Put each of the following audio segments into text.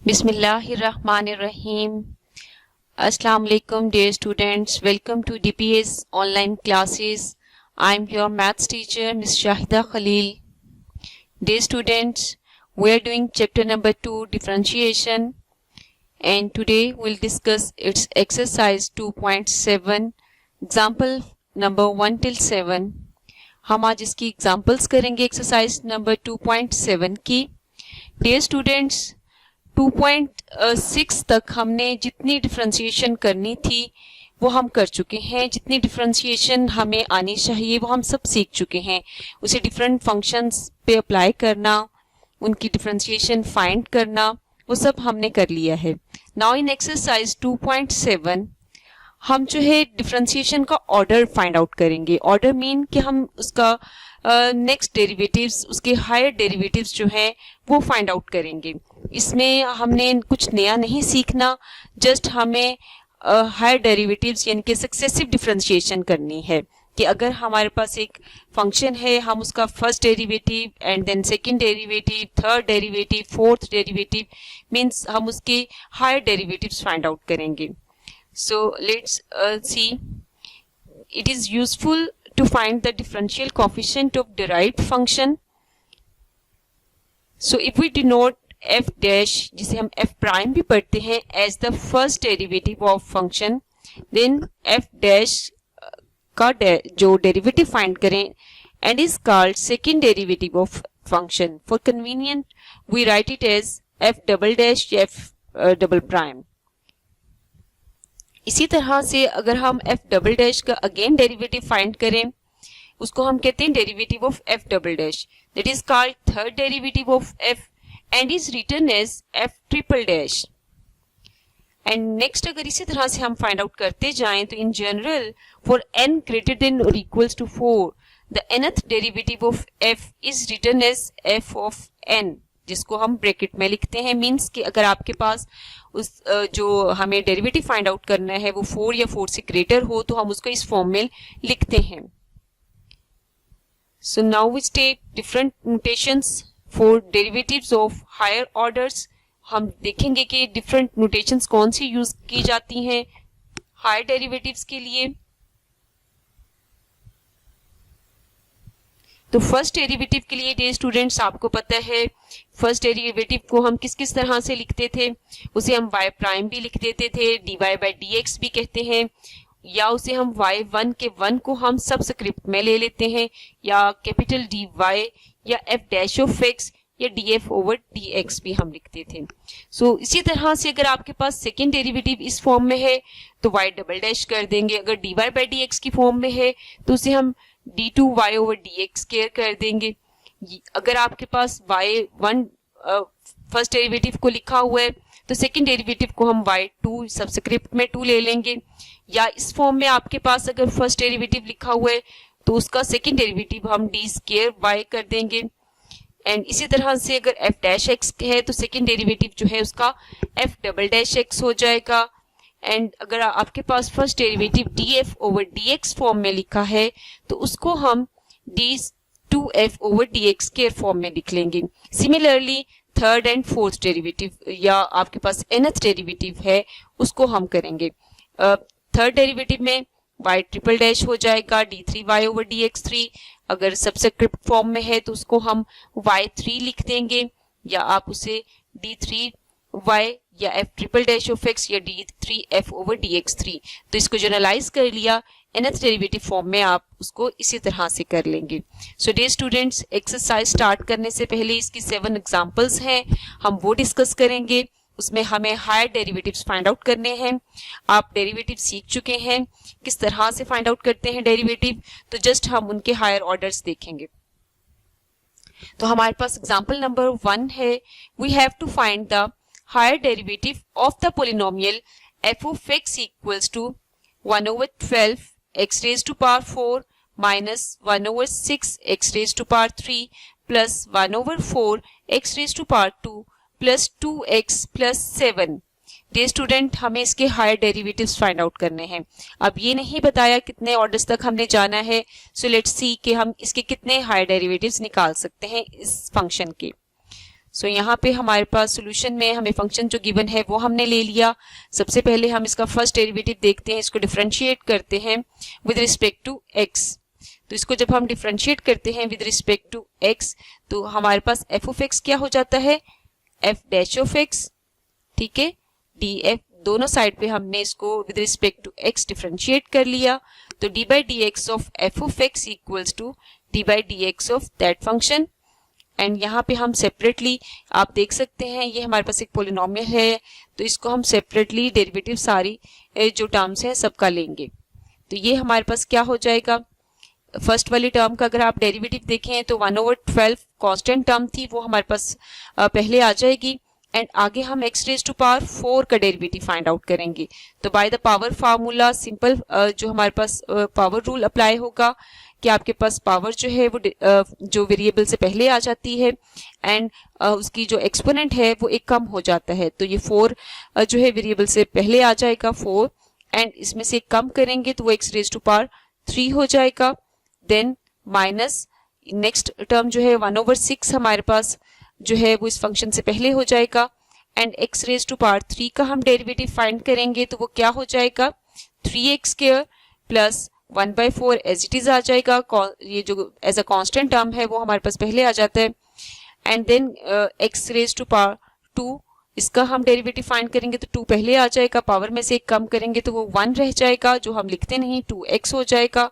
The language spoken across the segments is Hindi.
Bismillahirrahmanirrahim. Assalamu alaikum dear students. Welcome to DPS online classes. I'm your maths teacher Ms. Shahida Khalil. Dear students, we are doing chapter number 2 differentiation and today we'll discuss its exercise 2.7 example number 1 till 7. हम आज इसकी एग्जाम्पल्स करेंगे एक्सरसाइज नंबर 2.7 की. डियर स्टूडेंट्स, 2.6 तक हमने जितनी डिफरेंशिएशन करनी थी वो हम कर चुके हैं. जितनी डिफरेंशिएशन हमें आनी चाहिए वो हम सब सीख चुके हैं. उसे डिफरेंट फंक्शंस पे अप्लाई करना, उनकी डिफरेंशिएशन फाइंड करना, वो सब हमने कर लिया है. नाउ इन एक्सरसाइज 2.7 हम जो है डिफरेंशिएशन का ऑर्डर फाइंड आउट करेंगे. ऑर्डर मीन कि हम उसका नेक्स्ट डेरिवेटिव्स, उसके हायर डेरिवेटिव्स जो हैं वो फाइंड आउट करेंगे. इसमें हमने कुछ नया नहीं सीखना, जस्ट हमें हायर डेरिवेटिव्स यानी कि सक्सेसिव डिफरेंशिएशन करनी है कि अगर हमारे पास एक फंक्शन है, हम उसका first derivative and then second derivative, third derivative, fourth derivative, means हम उसके हायर डेरिवेटिव्स फाइंड आउट करेंगे. So let's see. It is useful to find the differential coefficient of derived function. So if we denote f dash, जिसे हम f prime भी पढ़ते हैं, as the first derivative of function, then f dash का जो derivative find करें and is called second derivative of function. For convenient, we write it as f double dash f double prime. इसी तरह से अगर हम f डबल डैश का अगेन डेरिवेटिव फाइंड करें, उसको हम कहते हैं derivative of f double dash. That is called third derivative of f and is written as f triple dash. And next अगर इसी तरह से हम फाइंड आउट करते जाएं तो in general for n greater than और equals to 4 the nth derivative of f is written as f of n, जिसको हम ब्रैकेट में लिखते हैं. मींस कि अगर आपके पास उस जो हमें डेरिवेटिव फाइंड आउट करना है वो 4 या 4 से ग्रेटर हो तो हम उसको इस फॉर्म में लिखते हैं. So now we take different notations for derivatives of higher orders. हम देखेंगे कि डिफरेंट नोटेशंस कौन सी यूज की जाती हैं हायर डेरिवेटिव्स के लिए. तो फर्स्ट डेरिवेटिव के लिए डियर स्टूडेंट्स आपको पता है फर्स्ट डेरिवेटिव को हम किस किस तरह से लिखते थे. उसे हम y प्राइम भी लिख देते थे, dy बाई dx भी कहते हैं, या उसे हम y1 के 1 को हम सबस्क्रिप्ट में ले लेते हैं, या कैपिटल dy या f डैश ऑफ x या df ओवर dx भी हम लिखते थे. सो इसी तरह से अगर आपके पास सेकेंड डेरिवेटिव इस फॉर्म में है तो y डबल डैश कर देंगे. अगर dy बाई dx की फॉर्म में है तो उसे हम d2y ओवर dx स्क्वायर कर देंगे. अगर आपके पास y1 फर्स्ट डेरिवेटिव को लिखा हुआ है तो सेकंड डेरिवेटिव को हम y2 सबस्क्रिप्ट में 2 ले लेंगे. या इस फॉर्म में आपके पास अगर फर्स्ट डेरिवेटिव लिखा हुआ है तो उसका सेकंड डेरिवेटिव हम d स्क्वायर y कर देंगे. एंड इसी तरह से अगर f डैश x है तो सेकंड डेरिवेटिव जो है उसका f डबल डैश x हो जाएगा. एंड अगर आपके पास first derivative df over dx form में लिखा है तो उसको हम d2f ओवर dx के फॉर्म में लिख लेंगे. Similarly third and fourth derivative या आपके पास nth डेरिवेटिव है उसको हम करेंगे. थर्ड डेरिवेटिव में y ट्रिपल डैश हो जाएगा d3y ओवर dx3. अगर सबस्क्रिप्ट फॉर्म में है तो उसको हम y3 लिख देंगे, या आप उसे d3y या f triple dash of x या d3f ओवर dx3. तो इसको जनरलाइज कर लिया, nth डेरिवेटिव फॉर्म में आप उसको इसी तरह से कर लेंगे. So dear students, exercise start करने से पहले इसकी 7 एग्जांपल्स हैं, हम वो डिस्कस करेंगे. उसमें हमें हायर डेरिवेटिव्स फाइंड आउट करने हैं. आप डेरिवेटिव सीख चुके हैं किस तरह से फाइंड आउट करते हैं डेरिवेटिव, तो जस्ट हम उनके हायर ऑर्डर्स देखेंगे. तो हमारे पास एग्जांपल नंबर 1 है. We have to find the higher derivative of the polynomial f of x equals to 1 over 12 x raised to power 4 minus 1 over 6 x raised to power 3 plus 1 over 4 x raised to power 2 plus 2x plus 7. Dear student, हमें इसके हायर डेरिवेटिव्स फाइंड आउट करने हैं. अब ये नहीं बताया कितने ऑर्डर्स तक हमने जाना है. सो लेट्स सी कि हम इसके कितने हायर डेरिवेटिव्स निकाल सकते हैं इस फंक्शन के. सो यहाँ पे हमारे पास सोल्यूशन में हमें फंक्शन जो गिवन है वो हमने ले लिया। सबसे पहले हम इसका फर्स्ट डेरिवेटिव देखते हैं, इसको डिफरेंशिएट करते हैं विद रिस्पेक्ट टू एक्स। तो इसको जब हम डिफरेंशिएट करते हैं विद रिस्पेक्ट टू एक्स तो हमारे पास एफ ऑफ एक्स क्या हो जाता है, एफ डैश ऑफ एक्स, ठीक है, डी एफ, दोनों साइड पे हमने इसको with respect to x differentiate कर लिया। तो d by D x of f of x equals to d by D x of that function. And यहाँ पे हम सेपरेटली आप देख सकते हैं ये हमारे पास एक पोलिनोमियल है, तो इसको हम सेपरेटली डेरिवेटिव सारी जो टर्म्स हैं सबका लेंगे। तो ये हमारे पास क्या हो जाएगा, फर्स्ट वाली टर्म का अगर आप डेरिवेटिव देखें तो 1/12 कांस्टेंट टर्म थी, वो हमारे पास पहले आ जाएगी। एंड आगे हम x रेज टू पावर 4 का डेरिवेटिव फाइंड आउट करेंगे। तो by the power formula simple जो हमारे पास पावर रूल अप्लाई होगा कि आपके पास पावर जो है वो जो वेरिएबल से पहले आ जाती है एंड उसकी जो एक्सपोनेंट है वो एक कम हो जाता है। तो ये 4 जो है वेरिएबल से पहले आ जाएगा 4 एंड इसमें से एक कम करेंगे तो वो x रेज टू पावर 3 हो जाएगा। देन माइनस नेक्स्ट टर्म जो है 1/6 हमारे पास जो है वो इस फंक्शन से पहले हो जाएगा and x raise to power 3 का हम डेरिवेटिव फाइंड करेंगे तो वो क्या हो जाएगा, 3x square plus 1/4 as it is आ जाएगा। ये जो एज अ कांस्टेंट टर्म है वो हमारे पास पहले आ जाता है। And then x raise to power 2 इसका हम डेरिवेटिव फाइंड करेंगे तो 2 पहले आ जाएगा, पावर में से एक कम करेंगे तो वो 1 रह जाएगा जो हम लिखते नहीं, 2x हो जाएगा।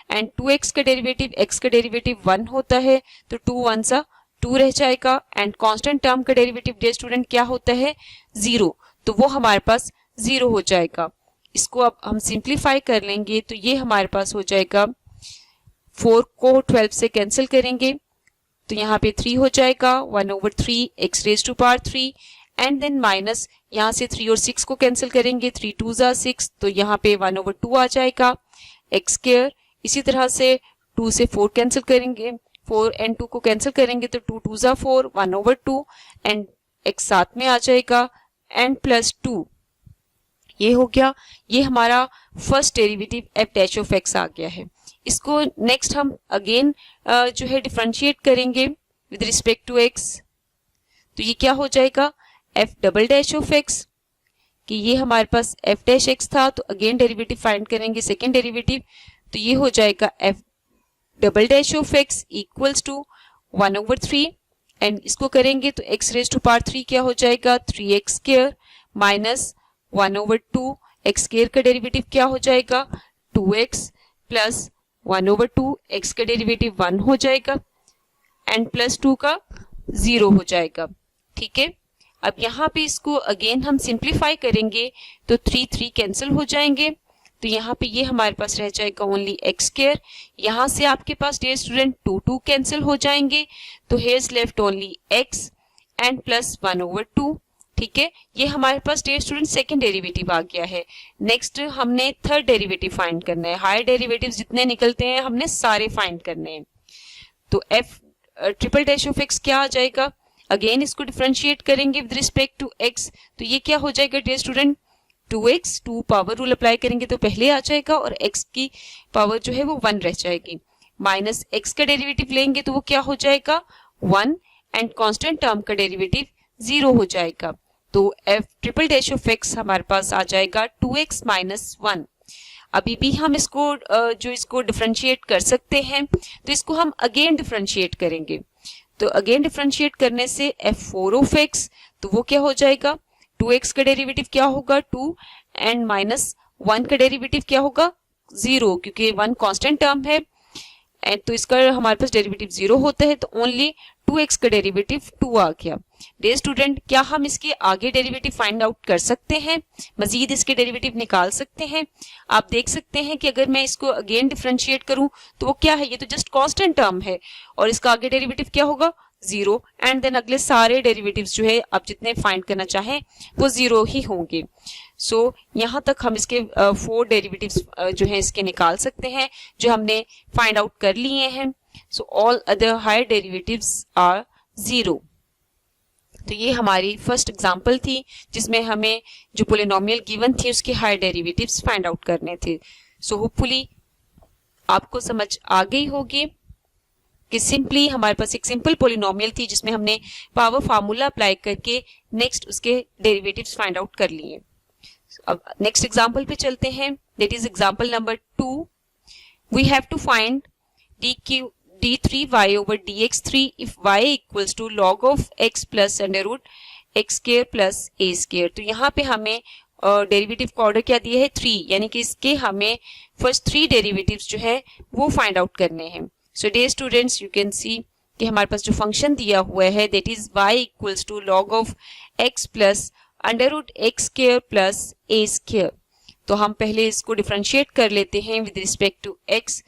एंड 2x का डेरिवेटिव x का डेरिवेटिव 1 होता है तो 2 1 2 रह जाएगा। एंड कांस्टेंट टर्म का डेरिवेटिव डियर स्टूडेंट क्या होता है, 0, तो वो हमारे पास 0 हो जाएगा। इसको अब हम सिंप्लीफाई कर लेंगे तो ये हमारे पास हो जाएगा, 4 को 12 से कैंसिल करेंगे तो यहाँ पे 3 हो जाएगा, 1/3 x raise to power 3 and then minus यहाँ से 3 और 6 को कैंसिल करेंगे, 3 2 6 तो यहाँ पे 1/2 आ जाएगा x स्क्वायर। इसी तरह से 2 से 4 कैंसिल करेंगे, 4 एंड 2 को कैंसिल करेंगे तो 2 2 4 1/2 एंड x साथ में आ जाएगा एंड प्लस 2, ये हो गया। ये हमारा first derivative F dash of X आ गया है। इसको नेक्स्ट हम अगेन जो है डिफरेंशिएट करेंगे विद रिस्पेक्ट टू एक्स। तो ये क्या हो जाएगा, f double dash of x, कि ये हमारे पास एफ डैश एक्स था तो अगेन डेरिवेटिव फाइंड करेंगे सेकेंड डेरिवेटिव, तो ये हो जाएगा f double dash of x equals to 1/3 and इसको करेंगे तो x रेज टू पावर 3 क्या हो जाएगा, 3x square minus 1/2 x square का डेरिवेटिव क्या हो जाएगा, 2x प्लस 1/2 x का डेरिवेटिव 1 हो जाएगा एंड प्लस 2 का 0 हो जाएगा, ठीक है। अब यहाँ पे इसको अगेन हम सिंप्लीफाई करेंगे तो 3 3 कैंसिल हो जाएंगे तो यहाँ पे ये हमारे पास रह जाएगा ओनली x स्क्वायर। यहाँ से आपके पास डियर स्टूडेंट 2 2 कैंसिल हो जाएंगे तो hairs left only x and plus 1/2, ठीक है। ये हमारे पास डियर स्टूडेंट सेकंड डेरिवेटिव आ गया है। नेक्स्ट हमने थर्ड डेरिवेटिव फाइंड करना है। हायर डेरिवेटिव जितने निकलते हैं हमने सारे फाइंड करने हैं। तो f triple dash of x क्या आ जाएगा, अगेन इसको डिफरेंशिएट करेंगे विद रिस्पेक्ट टू x तो ये क्या हो जाएगा dear student, 2x, 2 power rule apply करेंगे तो पहले आ जाएगा और x की पावर जो है वो 1 रह जाएगी, माइनस x का डेरिवेटिव लेंगे तो वो क्या हो जाएगा 1 एंड कांस्टेंट टर्म का डेरिवेटिव 0 हो जाएगा। तो f triple dash of x हमारे पास आ जाएगा 2x माइनस 1। अभी भी हम इसको जो इसको डिफरेंशिएट कर सकते हैं तो इसको हम अगेन डिफरेंशिएट करेंगे। तो अगेन डिफरेंशिएट करने से f4 ऑफ x तो वो क्या हो जाएगा, 2x का डेरिवेटिव क्या होगा 2 एंड माइनस 1 का डेरिवेटिव क्या होगा 0, क्योंकि 1 कांस्टेंट टर्म है एंड तो इसका हमारे पास डेरिवेटिव 0 होता है तो ओनली 2x का डेरिवेटिव 2 आ गया। डियर स्टूडेंट, क्या हम इसके आगे डेरिवेटिव फाइंड आउट कर सकते हैं, मजीद इसके डेरिवेटिव निकाल सकते हैं? आप देख सकते हैं कि अगर मैं इसको अगेन डिफरेंशिएट करूं तो वो क्या है, ये तो जस्ट कांस्टेंट टर्म है और इसका आगे डेरिवेटिव क्या होगा 0 एंड देन अगले सारे डेरिवेटिव्स जो है आप जितने फाइंड करना चाहें वो 0 ही होंगे। सो यहाँ तक हम इसके 4 डेरिवेटिव्स जो है इसके निकाल सकते हैं जो हमने फाइंड आउट कर लिए हैं। So all other higher derivatives are 0। तो ये हमारी फर्स्ट एग्जांपल थी जिसमें हमें जो पोलिनोमियल गिवन थी उसके हायर डेरिवेटिव्स फाइंड आउट करने थे। सो होपफुली आपको समझ आ गई होगी कि सिंपली हमारे पास एक सिंपल पोलिनोमियल थी जिसमें हमने पावर फार्मूला अप्लाई करके नेक्स्ट उसके डेरिवेटिव्स फाइंड आउट कर लिए। अब नेक्स्ट एग्जांपल पे चलते हैं, that is example number 2। We have to find d3y over dx3 if y equals to log of x plus under root x square plus a square। तो यहाँ पे हमें डेरिवेटिव का ऑर्डर क्या दिया है 3, यानी कि इसके हमें फर्स्ट 3 डेरिवेटिव्स जो है वो फाइंड आउट करने हैं। So dear students, you can see कि हमारे पास जो फंक्शन दिया हुआ है that is y equals to log of x plus under root x square plus a square. तो हम पहले इसको डिफरेंशिएट कर लेते हैं विद रिस्पेक्ट टू x।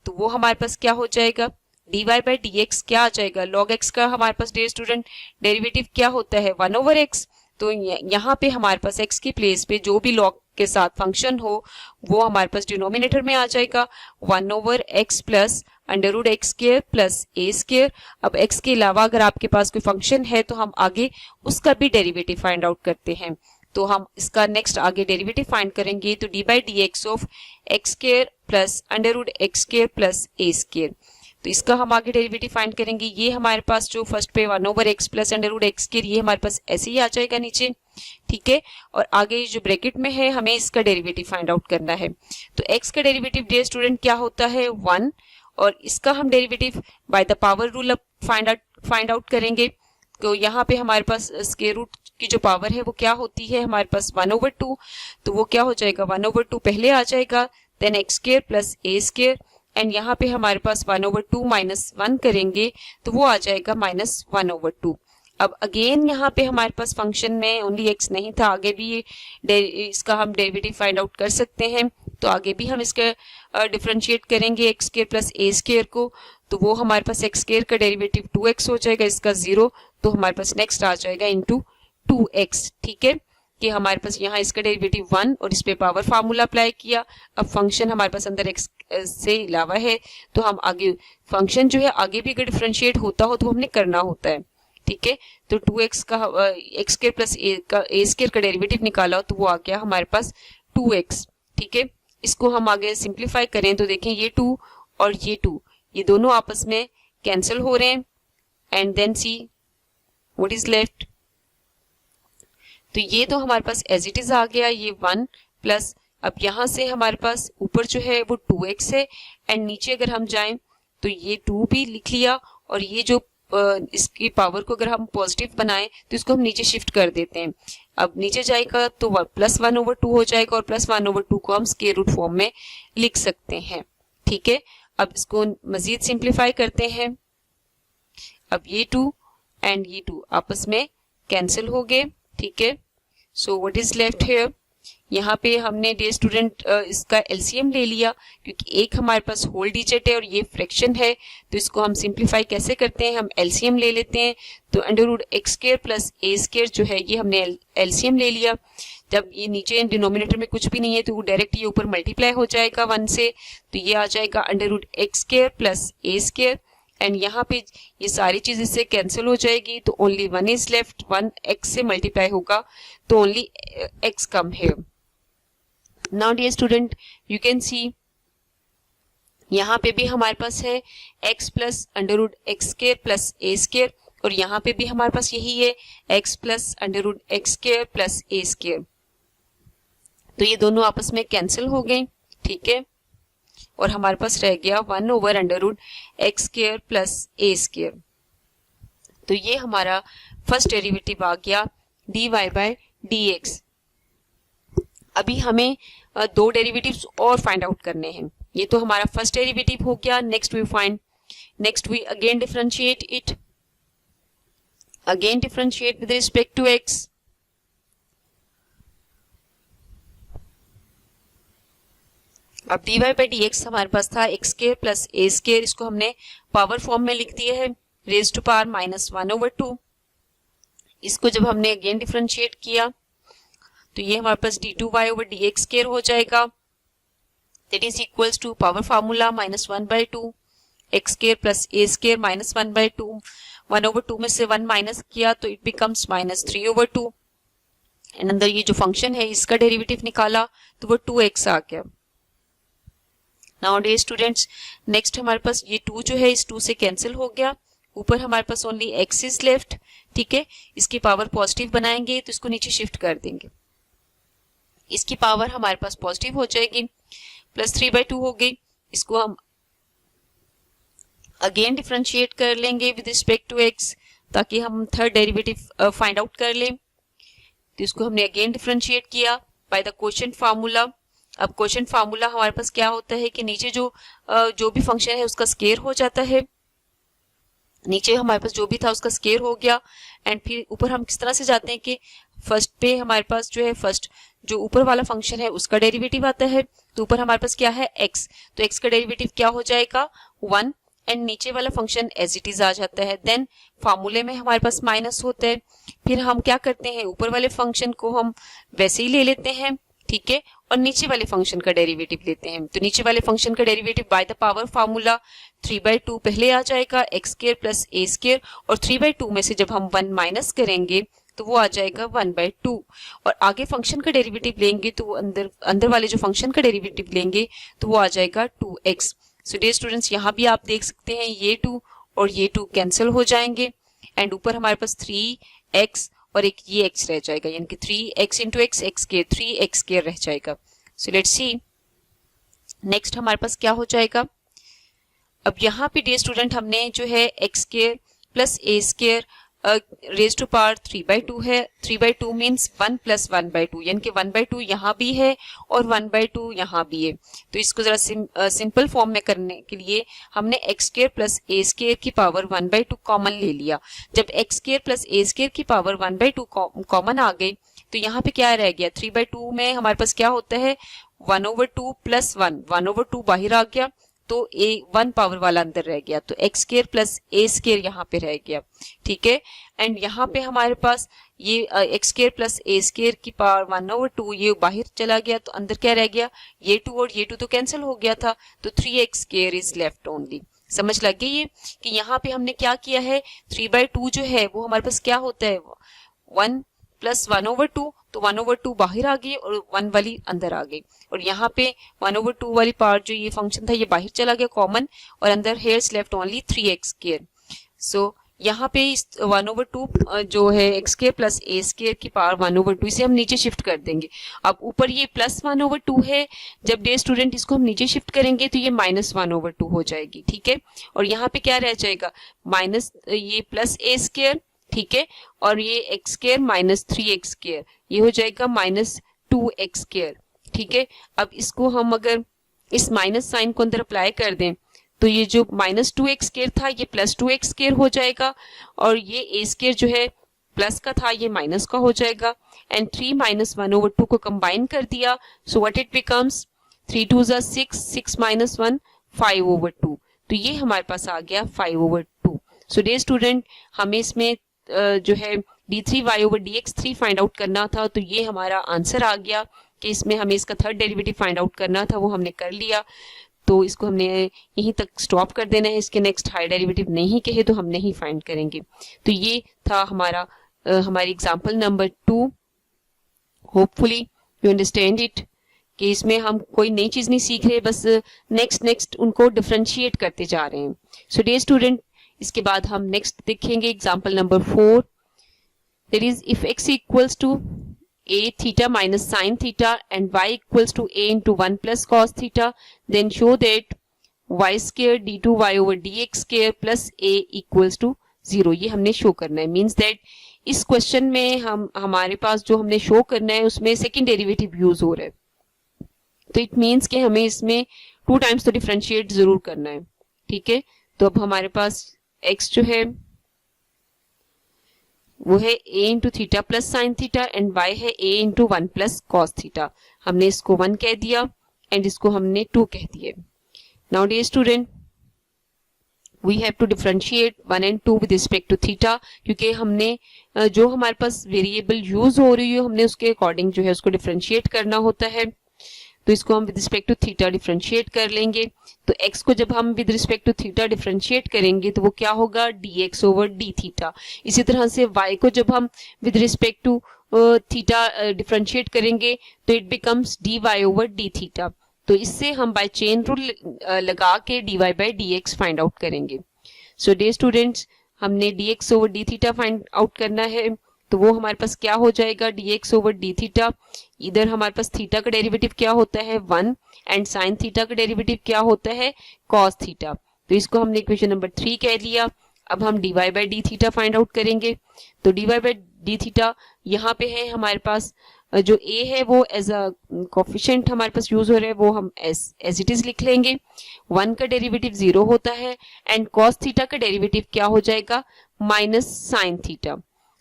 तो वो हमारे पास क्या हो जाएगा, dy बाई dx क्या आ जाएगा, log x का हमारे पास डियर स्टूडेंट डेरिवेटिव क्या होता है 1 ओवर x। तो यहाँ पे हमारे पास x की प्लेस पे जो भी log के साथ फंक्शन हो वो हमारे पास डिनोमिनेटर में आ जाएगा 1 over x plus under root x square plus a square. अब x के अलावा अगर आपके पास कोई फंक्शन है तो हम आगे उसका भी डेरिवेटिव फाइंड आउट करते हैं। तो हम इसका नेक्स्ट आगे डेरिवेटिव फाइंड करेंगे, तो d by D x of x square plus under root x square plus a square. तो इसका हम आगे डेरिवेटिव फाइंड करेंगे। ये हमारे पास जो फर्स्ट पे 1 over x plus under root x square ये हमारे पास ऐसे ही आ जाएगा नीचे, ठीक है। और आगे जो ब्रैकेट में है हमें इसका डेरिवेटिव फाइंड आउट करना है। तो x का डेरिवेटिव डियर स्टूडेंट क्या होता है 1, और इसका हम derivative by the power rule find out करेंगे। तो यहाँ पे हमारे पास स्क्वायर रूट की जो पावर है वो क्या होती है हमारे पास 1 ओवर 2। तो वो क्या हो जाएगा 1 ओवर 2 पहले आ जाएगा, then x square plus a square, and यहाँ पे हमारे पास 1 ओवर 2 माइनस 1 करेंगे तो वो आ जाएगा माइनस 1 ओवर 2। अब अगेन यहाँ पे हमारे पास फंक्शन में ओनली x नहीं था, आगे भी इसका हम डेरिवेटिव फाइंड आउट कर सकते हैं। तो आगे भी हम इसका डिफरेंशिएट करेंगे x square plus a square को, तो वो हमारे पास एक्स स्क्वायर का डेरिवेटिव 2x हो जाएगा, इसका 0, तो हमारे पास नेक्स्ट आ जाएगा इंटू 2x, ठीक है। कि हमारे पास यहाँ इसका डेरिवेटिव 1 और इस पे पावर फार्मूला अप्लाई किया। अब फंक्शन हमारे पास अंदर x से अलावा है, तो हम आगे फंक्शन जो है आगे भी अगर डिफरेंशिएट होता हो तो हमने करना होता है, ठीक है। तो 2x का x square plus a square का डेरिवेटिव निकाला तो वो आ गया हमारे पास 2x, ठीक है। इसको हम आगे सिंप्लीफाई करें तो देखें ये 2 और ये 2 ये दोनों आपस में कैंसिल हो रहे हैं, and then see what is left. तो ये तो हमारे पास एज इट इज आ गया ये 1 प्लस, अब यहाँ से हमारे पास ऊपर जो है वो 2x है, एंड नीचे अगर हम जाएं तो ये 2 भी लिख लिया, और ये जो इसकी पावर को अगर हम पॉजिटिव बनाएं तो इसको हम नीचे शिफ्ट कर देते हैं। अब नीचे जाएगा तो प्लस 1 ओवर 2 हो जाएगा, और प्लस 1 ओवर 2 को हम स्क्वायर रूट फॉर्म में लिख सकते हैं, ठीक है। अब इसको मजीद सिंप्लीफाई करते हैं। अब ये 2 एंड ये 2 आपस में कैंसिल हो गए, ठीक है। So what is left here, यहाँ पे हमने डियर स्टूडेंट इसका एलसीएम ले लिया, क्योंकि एक हमारे पास होल डिजिट है और ये फ्रैक्शन है, तो इसको हम सिंप्लीफाई कैसे करते हैं, हम एलसीएम ले लेते हैं। तो under root x square plus a square जो है ये हमने एलसीएम ले लिया। जब ये नीचे डिनोमिनेटर में कुछ भी नहीं है तो वो डायरेक्ट ये ऊपर मल्टीप्लाई हो जाएगा 1 से, तो ये आ जाएगा under root x square plus a square, and यहाँ पे ये सारी चीज इससे कैंसिल हो जाएगी, तो ओनली 1 इज लेफ्ट, 1 x से मल्टीप्लाई होगा तो ओनली x कम है। Now dear student you can see यहाँ पे भी हमारे पास है x plus under root x square plus a square, और यहाँ पे भी हमारे पास यही है x plus under root x square plus a square. तो ये दोनों आपस में कैंसिल हो गए, ठीक है, और हमारे पास रह गया 1 over under root x square plus a square. तो ये हमारा फर्स्ट डेरिवेटिव आ गया dy बाय dx। अभी हमें 2 डेरिवेटिव्स और फाइंड आउट करने हैं। ये तो हमारा फर्स्ट डेरिवेटिव हो गया। Next we again differentiate it, again differentiate with respect to x। अब dy बाई dx हमारे पास था x square plus a square, इसको हमने पावर फॉर्म में लिख दिया है raise to power minus 1 over 2। इसको जब हमने अगेन डिफरेंशिएट किया तो ये हमारे पास d2y ओवर dx स्क्वायर हो जाएगा, that is equals to power formula minus 1 by 2 x square plus a square minus 1 by 2, 1 over 2 में से 1 माइनस किया तो it becomes minus 3 over 2, and अंदर ये जो फंक्शन है इसका डेरिवेटिव निकाला तो वो 2x आ गया। नाउ डे स्टूडेंट्स, नेक्स्ट हमारे पास ये 2 जो है इस 2 से कैंसिल हो गया, ऊपर हमारे पास ओनली x इज लेफ्ट, ठीक है। इसकी पावर पॉजिटिव बनाएंगे तो इसको नीचे शिफ्ट कर देंगे, इसकी पावर हमारे पास पॉजिटिव हो जाएगी, प्लस 3/2 हो गई। इसको हम अगेन डिफरेंशिएट कर लेंगे विद रिस्पेक्ट टू x, ताकि हम थर्ड डेरिवेटिव फाइंड आउट कर लें। तो इसको हमने अगेन डिफरेंशिएट किया बाय द क्वोशिएंट फार्मूला। अब क्वोशिएंट फार्मूला हमारे पास क्या होता है कि नीचे जो भी फंक्शन है उसका स्केयर हो जाता है, नीचे हमारे पास जो भी था उसका स्केयर हो गया, एंड फिर ऊपर हम किस तरह से जाते हैं कि फर्स्ट पे हमारे पास जो है फर्स्ट जो ऊपर वाला फंक्शन है उसका डेरिवेटिव आता है। तो ऊपर हमारे पास क्या है x, तो x का डेरिवेटिव क्या हो जाएगा 1, एंड नीचे वाला फंक्शन एज इट इज आ जाता है। देन फार्मूले में हमारे पास माइनस होता है, फिर हम क्या करते हैं ऊपर वाले फंक्शन को हम वैसे ही ले लेते हैं, ठीक है, और नीचे वाले फंक्शन का डेरिवेटिव लेते हैं। तो नीचे वाले फंक्शन का derivative by the power formula 3/2 पहले आ जाएगा x square plus a square, और 3/2 में से जब हम 1 माइनस करेंगे तो वो आ जाएगा 1/2, और आगे फंक्शन का डेरिवेटिव लेंगे तो वो अंदर वाले जो फंक्शन का डेरिवेटिव लेंगे तो वो आ जाएगा 2x। सो डियर स्टूडेंट्स, यहाँ भी आप देख सकते हैं ये 2 और ये 2 कैंसिल हो जाएंगे, एंड ऊपर हमारे पास 3x और एक ये x रह जाएगा, यानी कि 3x into x square 3x square रह जाएगा। सो लेट्स सी नेक्स्ट हमारे पास क्या हो जाएगा। अब यहाँ पे डियर स्टूडेंट हमने जो है x square plus a square raise to power 3/2 है। 3/2 मीन्स 1 प्लस 1/2, यानी कि 1/2 यहाँ भी है और 1/2 यहाँ भी है। तो इसको जरा सिंपल फॉर्म में करने के लिए हमने x square plus a square की पावर 1/2 कॉमन ले लिया। जब x square plus a square की पावर 1/2 कॉमन आ गई तो यहाँ पे क्या रह गया, 3/2 में हमारे पास क्या होता है 1/2 प्लस 1/2 बाहर आ गया, तो a 1 पावर वाला अंदर रह गया, तो x square plus a square यहाँ पे रह गया, ठीक है। एंड यहाँ पे हमारे पास ये x square plus a square की पावर 1/2 ये बाहर चला गया, तो अंदर क्या रह गया, ये 2 और ये 2 तो कैंसिल हो गया था, तो 3x square is left only. समझ लग गई है कि यहाँ पे हमने क्या किया है, 3/2 जो है वो हमारे पास क्या होता है 1 प्लस 1/2, तो 1/2 बाहर आ गई और 1 वाली अंदर आ गई, और यहाँ पे 1/2 वाली पार्ट जो ये फंक्शन था ये बाहर चला गया कॉमन, और अंदर here's left only 3x square. So यहाँ पे इस 1/2 जो है x square plus a square की पावर 1/2 इसे हम नीचे शिफ्ट कर देंगे। अब ऊपर ये प्लस 1/2 है, जब डे स्टूडेंट इसको हम नीचे शिफ्ट करेंगे तो ये माइनस 1/2 हो जाएगी, ठीक है। और यहाँ पे क्या रह जाएगा माइनस ये प्लस a स्क्वायर, ठीक है, और ये x square minus 3x square, ये हो जाएगा माइनस 2x स्क्वायर, ठीक है। अब इसको हम अगर इस माइनस साइन को अंदर अप्लाई कर दें तो ये जो माइनस 2x स्क्वायर था ये प्लस 2x स्क्वायर हो जाएगा, और ये a स्क्वायर जो है प्लस का था ये माइनस का हो जाएगा, एंड 3 माइनस 1/2 को कंबाइन कर दिया, सो व्हाट इट बिकम्स 3 2 ज़ा 6, 6 माइनस 1 5/2, तो ये हमारे पास आ गया 5/2। सो डियर स्टूडेंट, हमें इसमें जो है d3y/dx3 फाइंड आउट करना था, तो ये हमारा आंसर आ गया कि इसमें हमें इसका थर्ड डेरिवेटिव फाइंड आउट करना था, वो हमने कर लिया। तो इसको हमने यहीं तक स्टॉप कर देना है, इसके नेक्स्ट हाई डेरिवेटिव नहीं कहे तो हम नहीं फाइंड करेंगे। तो ये था हमारा हमारी example number 2। Hopefully you understand it, कि इसमें हम कोई नई चीज नहीं सीख रहे, बस नेक्स्ट उनको डिफरेंशिएट करते जा रहे हैं। सो डियर स्टूडेंट, इसके बाद हम नेक्स्ट देखेंगे example number 4। That is if x equals to a theta minus sin theta and y equals to a into 1 plus cos theta, then show that y square d2y/dx square plus a equals to 0। ये हमने शो करना है, मीन्स दैट इस क्वेश्चन में हमारे पास जो हमने शो करना है उसमें सेकेंड डेरिवेटिव यूज हो रहा है, तो इट मीन्स कि हमें इसमें 2 टाइम्स तो डिफरेंशिएट जरूर करना है, ठीक है। तो अब हमारे पास x जो है वो है a into theta plus sine theta, and y है a into 1 plus cos theta. हमने इसको 1 कह दिया एंड इसको हमने 2 कह दिया। Now dear student, we have to differentiate 1 and 2 with respect to theta, क्योंकि हमने जो हमारे पास वेरिएबल यूज हो रही है हमने उसके अकॉर्डिंग जो है उसको डिफरेंशिएट करना होता है। तो इसको हम with respect to theta differentiate कर लेंगे। तो x को जब हम with respect to theta differentiate करेंगे तो वो क्या होगा dx/d थीटा। इसी तरह से y को जब हम with respect to theta differentiate करेंगे तो इट बिकम्स dy/d थीटा। तो इससे हम बाय चेन रूल लगा के dy by dx find out करेंगे। सो डियर स्टूडेंट्स, हमने dx over d theta find out करना है, तो वो हमारे पास क्या हो जाएगा, dx ओवर d थीटा। इधर हमारे पास थीटा का डेरिवेटिव क्या होता है 1 एंड साइन थीटा का डेरिवेटिव क्या होता है cos थीटा। तो इसको हमने इक्वेशन नंबर 3 कह लिया। अब हम dy by D theta find out करेंगे। तो dy बाई डी थीटा यहाँ पे है हमारे पास, जो a है वो एज अ कोफिशिएंट हमारे पास यूज हो रहा है, वो हम एज इट इज लिख लेंगे। 1 का डेरिवेटिव 0 होता है एंड cos थीटा का डेरिवेटिव क्या हो जाएगा माइनस साइन थीटा।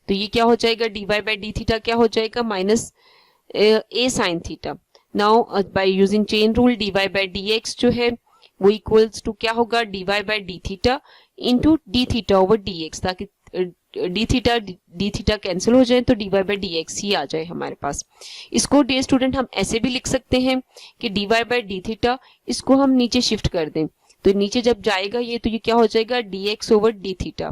तो ये क्या हो जाएगा, dy बाई डी थीटा क्या हो जाएगा minus a sine theta. Now bye using chain rule dy by dx जो है वो इक्वल्स टू क्या होगा, dy by D theta into D theta over dx, ताकि डी थीटा कैंसिल हो जाए तो dy बाई dx ही आ जाए हमारे पास। इसको डियर स्टूडेंट हम ऐसे भी लिख सकते हैं कि dy बाई डी थीटा, इसको हम नीचे शिफ्ट कर दें तो नीचे जब जाएगा ये, तो ये क्या हो जाएगा dx ओवर डी थीटा।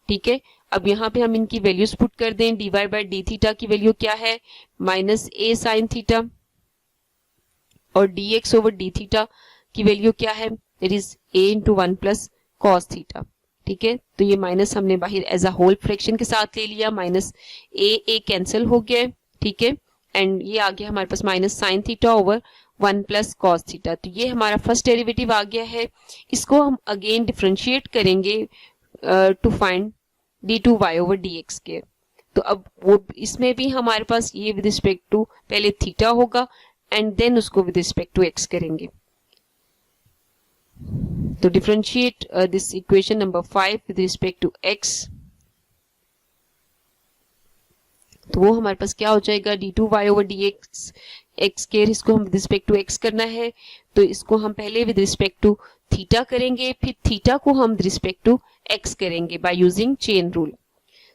ठीक है, अब यहाँ पे हम इनकी वैल्यूज पुट कर दें। dy बाई डी थीटा की वैल्यू क्या है माइनस a साइन थीटा, और dx ओवर डी थीटा की वैल्यू क्या है, it is a into 1 plus cos theta. ठीक है, तो ये माइनस हमने बाहर एज अ होल फ्रैक्शन के साथ ले लिया, माइनस a कैंसिल हो गया। ठीक है, एंड ये आ गया हमारे पास minus sine theta over 1 plus cos theta. तो ये हमारा फर्स्ट डेरिवेटिव आ गया है। इसको हम अगेन डिफरेंशिएट करेंगे to find d2y over dx square. तो अब वो इसमें भी हमारे पास ये विद रिस्पेक्ट टू पहले थीटा होगा एंड देन उसको विद रिस्पेक्ट टू x करेंगे। तो differentiate this equation number 5 with respect to x, तो वो हमारे पास क्या हो जाएगा d2y over dx x square. इसको हम विद रिस्पेक्ट टू x करना है, तो इसको हम पहले विद रिस्पेक्ट टू थीटा करेंगे, फिर थीटा को हम विद रिस्पेक्ट टू x करेंगे by using chain rule.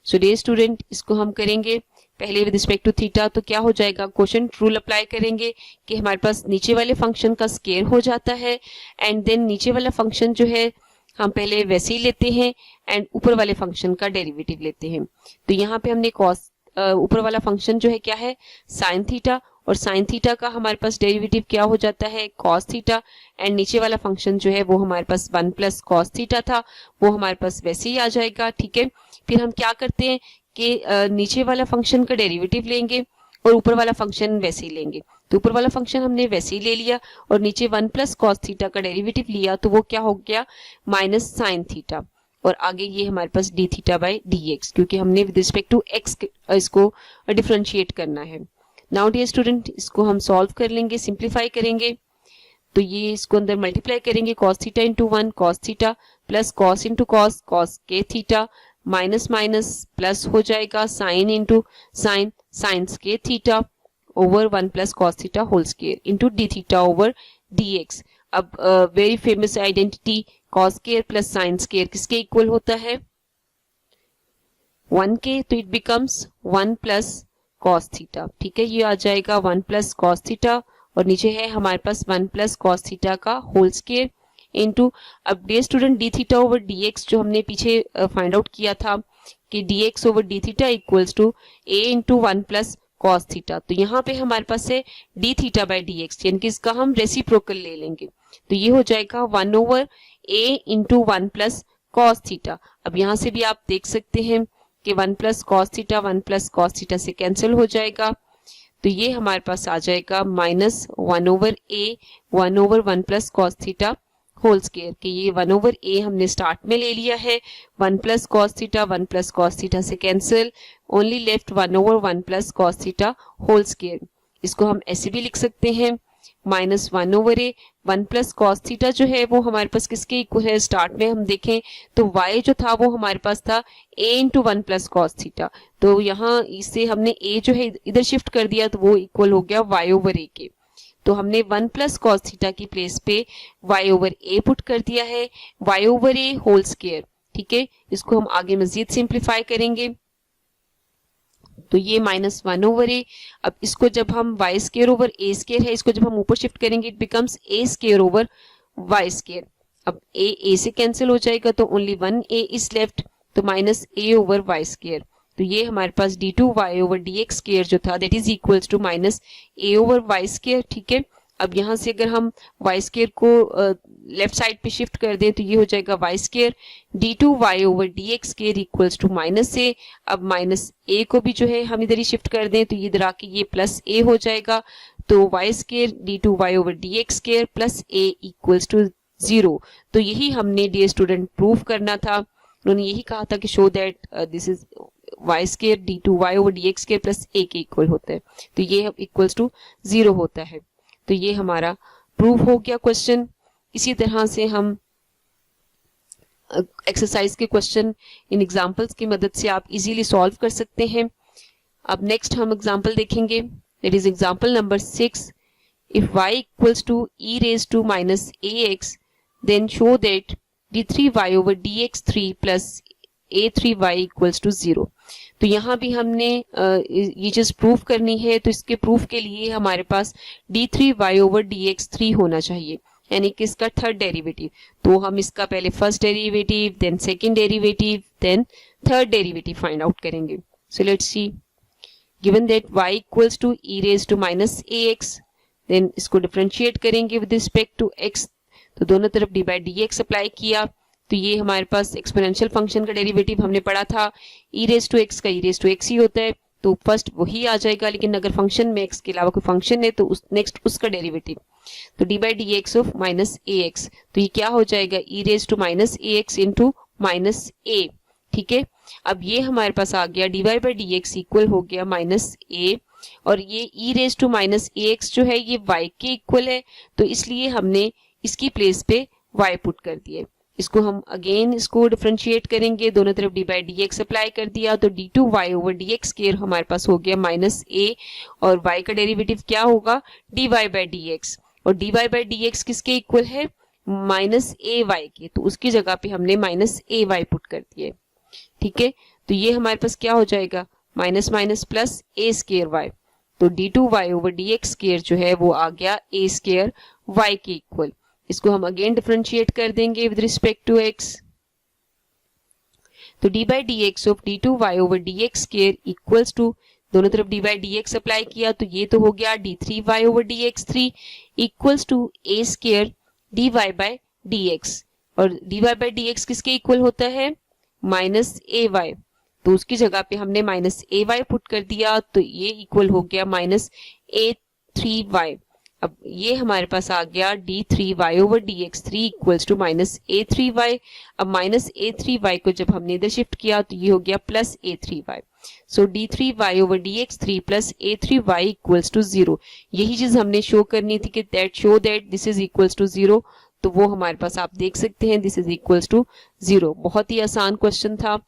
So dear student, इसको हम करेंगे पहले विद रिस्पेक्ट टू थीटा, तो क्या हो जाएगा क्वोशंट रूल अप्लाई करेंगे कि हमारे पास नीचे वाले फंक्शन का स्क्वायर हो जाता है एंड देन नीचे वाला फंक्शन जो है हम पहले वैसे ही लेते हैं एंड ऊपर वाले फंक्शन का डेरिवेटिव लेते हैं। तो यहाँ पे हमने कॉस ऊपर वाला फंक्शन जो है क्या है साइन थीटा, और साइन थीटा का हमारे पास डेरिवेटिव क्या हो जाता है कॉस थीटा, एंड नीचे वाला फंक्शन जो है वो हमारे पास 1 प्लस कॉस थीटा था, वो हमारे पास वैसे ही आ जाएगा। ठीक है, फिर हम क्या करते हैं कि नीचे वाला फंक्शन का डेरिवेटिव लेंगे और ऊपर वाला फंक्शन वैसे ही लेंगे। तो ऊपर वाला फंक्शन हमने वैसे ही ले लिया और नीचे 1 प्लस कॉस थीटा का डेरिवेटिव लिया, तो वो क्या हो गया माइनस साइन थीटा, और आगे ये हमारे पास D theta by D X, क्योंकि हमने विद रिस्पेक्ट टू एक्स इसको डिफरेंशिएट करना है। नाउ डियर स्टूडेंट, इसको हम सॉल्व कर लेंगे, सिंप्लीफाई करेंगे। तो ये इसको अंदर मल्टीप्लाई करेंगे, cos theta into 1 cos theta plus cos into cos cos के थीटा माइनस माइनस प्लस हो जाएगा साइन इंटू साइन साइंस के theta over 1 plus cos theta whole square into D theta over D X. अब very famous identity cos square plus sine square किसके इक्वल होता है 1 के, तो it becomes 1 plus cos theta. ठीक है, ये आ जाएगा 1 प्लस cos थीटा और नीचे है हमारे पास 1 प्लस cos थीटा का होल स्क्वायर इंटू, अब dear student d theta over D x जो हमने पीछे फाइंड आउट किया था कि d x over d theta equals to a into 1 plus cos theta. तो यहाँ पे हमारे पास है d theta by D x, यानी कि इसका हम रेसिप्रोकल ले लेंगे, तो ये हो जाएगा 1 ओवर ए इंटू 1 प्लस cos थीटा। अब यहाँ से भी आप देख सकते हैं कि 1 plus cos theta 1 plus cos theta से कैंसिल हो जाएगा, तो ये हमारे पास आ जाएगा माइनस 1 ओवर ए 1 over 1 plus cos theta whole square, कि ये 1 ओवर ए हमने स्टार्ट में ले लिया है, 1 plus cos theta 1 plus cos theta से cancel, only left 1 over 1 plus cos theta whole square. इसको हम ऐसे भी लिख सकते हैं माइनस 1 ओवर ए 1 प्लस cos थीटा जो है वो हमारे पास किसके इक्वल है, स्टार्ट में हम देखें तो y जो था वो हमारे पास था a into 1 plus cos theta, तो यहाँ इससे हमने a जो है इधर शिफ्ट कर दिया तो वो इक्वल हो गया y ओवर a के, तो हमने 1 प्लस cos थीटा की प्लेस पे y ओवर a पुट कर दिया है, y over a whole square. ठीक है, इसको हम आगे मजीद सिंप्लीफाई करेंगे, तो ये माइनस 1 ओवर ए, अब इसको जब हम Y square over A square है इसको जब हम ऊपर शिफ्ट करेंगे it becomes A square over Y square. अब ए से कैंसिल हो जाएगा तो ओनली 1 ए इज लेफ्ट, तो minus A over Y square, तो ये हमारे पास D two Y over D X square जो था that is equals to minus A over Y square. ठीक है, अब यहाँ से अगर हम वाई स्केयर को लेफ्ट साइड पे शिफ्ट कर दें तो ये हो जाएगा Y square D two Y over D x square equals to minus A. अब माइनस ए को भी जो है हम इधर ही शिफ्ट कर दें तो ये इधर आके ये प्लस ए हो जाएगा। तो y square D two Y over D x square plus a equals to 0। तो यही हमने डियर स्टूडेंट प्रूव करना था। उन्होंने यही कहा था कि show that this is Y square D two Y over D x square plus A के इक्वल होता है, तो ये इक्वल्स टू 0 होता है। तो ये हमारा प्रूव हो गया क्वेश्चन। इसी तरह से हम एक्सरसाइज के क्वेश्चन इन एग्जांपल्स की मदद से आप इजीली सॉल्व कर सकते हैं। अब नेक्स्ट हम एग्जांपल देखेंगे, that is example number 6। If y equals to e raise to minus ax then show that d3y over dx3 plus a3y equals to 0। तो यहाँ भी हमने ये चीज प्रूफ करनी है, तो इसके प्रूफ के लिए हमारे पास d3y ओवर dx3 होना चाहिए, यानी कि इसका थर्ड डेरिवेटिव। तो हम इसका पहले first derivative, then second derivative, then third derivative find out करेंगे। So let's see, given that y equals to e raise to minus ax, then इसको डिफरेंशिएट करेंगे विद रिस्पेक्ट टू x। तो दोनों तरफ d बाई dx अप्लाई किया तो ये हमारे पास एक्सपोनेंशियल फंक्शन का डेरिवेटिव हमने पढ़ा था, e रेज टू x का e रेज टू x ही होता है, तो फर्स्ट वही आ जाएगा। लेकिन अगर फंक्शन में x के अलावा कोई फंक्शन है तो उस नेक्स्ट उसका डेरिवेटिव, तो d by D x of minus ax, तो ये क्या हो जाएगा e raise to minus ax into minus a। ठीक है, अब ये हमारे पास आ गया dy by D x equal हो गया माइनस a, और ये e raise to minus ax जो है ये y के इक्वल है, तो इसलिए हमने इसकी प्लेस पे y पुट कर दिए। इसको हम अगेन इसको डिफरेंशिएट करेंगे, दोनों तरफ d by D x apply कर दिया, तो d2y ओवर dx स्क्वायर हमारे पास हो गया माइनस a, और y का डेरिवेटिव क्या होगा dy बाई dx, और dy बाई dx किसके इक्वल है माइनस ay के, तो उसकी जगह पे हमने माइनस ay पुट कर दिए। ठीक है, तो ये हमारे पास क्या हो जाएगा minus minus plus a square y, तो d2y ओवर dx स्क्वायर जो है वो आ गया a स्क्वायर y के इक्वल। इसको हम अगेन डिफरेंशिएट कर देंगे विद रिस्पेक्ट टू x, तो d by D x of d2y over dx square equals to, दोनों तरफ d बाई dx अप्लाई किया तो ये तो हो गया d3y over dx3 equals to a square dy by dx, और dy बाई dx किसके इक्वल होता है माइनस ay, तो उसकी जगह पे हमने माइनस ay पुट कर दिया, तो ये इक्वल हो गया माइनस a3y। अब ये हमारे पास आ गया d3y over dx3 equals to minus a3y। अब माइनस a3y को जब हमने इधर शिफ्ट किया तो ये हो गया plus a3y, so d3y over dx3 plus a3y equals to 0। यही चीज हमने शो करनी थी कि that show that this is equals to 0, तो वो हमारे पास आप देख सकते हैं दिस इज इक्वल्स टू 0। बहुत ही आसान क्वेश्चन था।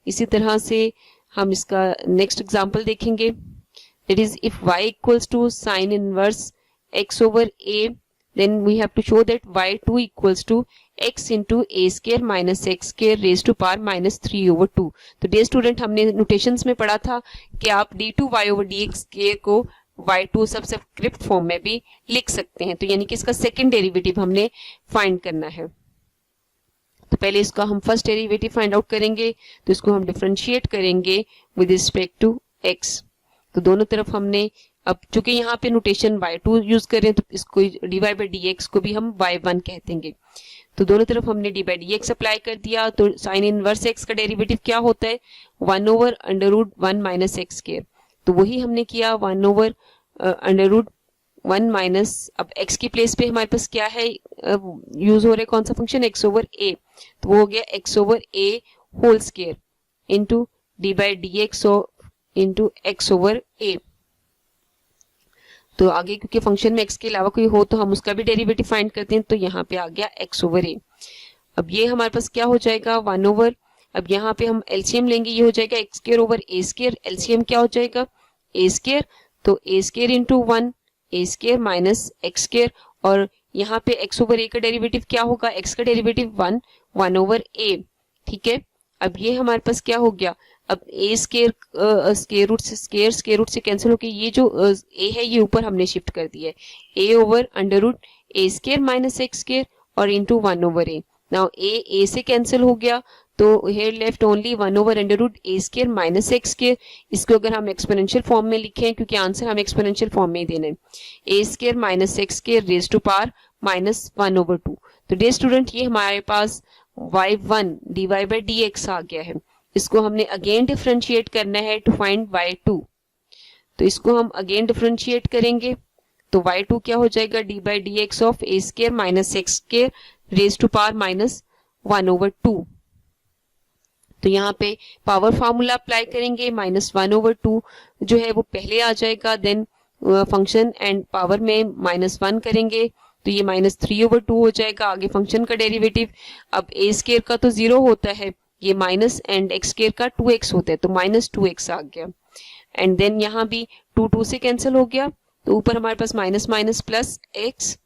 इसी तरह से हम इसका नेक्स्ट एग्जांपल देखेंगे, that is if y equals to sine inverse x over a, then we have to show that y2 equals to x into a square minus x square raised to power minus 3 over 2। तो dear student हमने नोटेशंस में पढ़ा था कि आप d2y over dx square को y2 सबस्क्रिप्ट फॉर्म में भी लिख सकते हैं, तो यानी कि इसका सेकंड डेरिवेटिव हमने फाइंड करना है। तो पहले इसका हम फर्स्ट डेरिवेटिव फाइंड आउट करेंगे, तो इसको हम डिफरेंशिएट करेंगे विद रिस्पेक्ट टू x। तो दोनों तरफ हमने, अब चूंकि यहाँ पे नोटेशन y2 यूज कर रहे हैं तो इसको dy बाई dx को भी हम y1 कह देंगे। तो दोनों तरफ हमने dy बाई dx अप्लाई कर दिया, तो साइन इनवर्स x का डेरिवेटिव क्या होता है 1 over under root 1 minus x square, तो वही हमने किया 1 ओवर अंडर रूट 1 माइनस, अब x की प्लेस पे हमारे पास क्या है यूज हो रहा है कौन सा फंक्शन x ओवर a, तो वो हो गया x over a whole square into dy by dx into x over a। तो आगे क्योंकि फंक्शन में x के अलावा कोई हो तो हम उसका भी डेरिवेटिव फाइंड करते हैं, तो यहाँ पे आ गया x ओवर a। अब ये हमारे पास क्या हो जाएगा 1 ओवर, अब यहाँ पे हम एलसीएम लेंगे, ये हो जाएगा x square over a square, LCM क्या हो जाएगा a स्क्वायर, तो a square into 1 a square minus x square, और यहाँ पे x ओवर a का डेरिवेटिव क्या होगा x का डेरिवेटिव 1 ओवर a। ठीक है, अब ये हमारे पास क्या हो गया, अब a स्क्वायर रूट से कैंसिल होके ये जो a है ये ऊपर हमने शिफ्ट कर दिया है a over under root a square minus x square और into 1 over a। Now a से कैंसिल हो गया तो here left only 1 over under root A square minus x square. इसको अगर हम एक्सपोनेंशियल फॉर्म में लिखें, क्योंकि आंसर हम एक्सपोनेंशियल फॉर्म में ही देना है, A square minus x square raise to power minus 1 over 2. तो डियर स्टूडेंट ये हमारे पास y1 dy by dx आ गया है. इसको हमने अगेन डिफरेंशिएट करना है टू फाइंड y2. तो इसको हम अगेन डिफरेंशिएट करेंगे तो y2 क्या हो जाएगा, d by D x of a square minus x square raise to power minus 1 over 2. तो यहाँ पे पावर फार्मूला अप्लाई करेंगे, माइनस 1 over 2 जो है वो पहले आ जाएगा, देन फंक्शन एंड पावर में माइनस 1 करेंगे तो ये माइनस 3 over 2 हो जाएगा. आगे फंक्शन का डेरिवेटिव, अब ए स्केयर का तो 0 होता है, ये माइनस एंड एक्स स्केयर का 2x होता है, तो माइनस 2x आ गया. एंड देन यहाँ भी 2 से कैंसिल हो गया, तो ऊपर हमारे पास minus minus plus X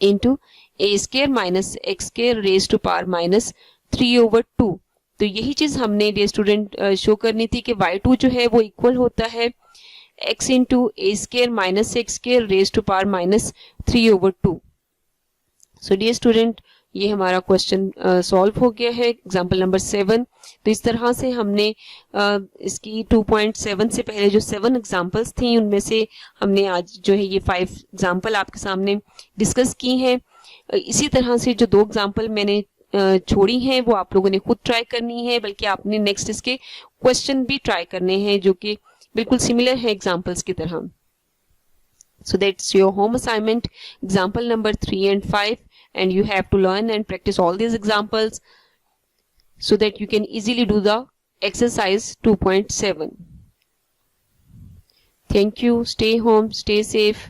into A square minus x square raise to power minus 3 over 2. तो यही चीज हमने डियर स्टूडेंट शो करनी थी कि y2 जो है वो इक्वल होता है x into A square minus x square raise to power minus 3 over 2. So dear student ये हमारा क्वेश्चन सॉल्व हो गया है, एग्जाम्पल नंबर 7. तो इस तरह से हमने इसकी 2.7 से पहले जो 7 एग्जाम्पल्स थी उनमें से हमने आज जो है ये 5 एग्जाम्पल आपके सामने डिस्कस की हैं. इसी तरह से जो 2 एग्जाम्पल मैंने छोड़ी हैं वो आप लोगों ने खुद ट्राई करनी है, बल्कि आपने नेक्स्ट इसके क्वेश्चन भी ट्राई करने हैं जो कि बिल्कुल सिमिलर है एग्जाम्पल्स की तरह. So that's your home assignment, example number 3 and 5, and you have to learn and practice all these examples so that you can easily do the exercise 2.7. Thank you. Stay home, stay safe.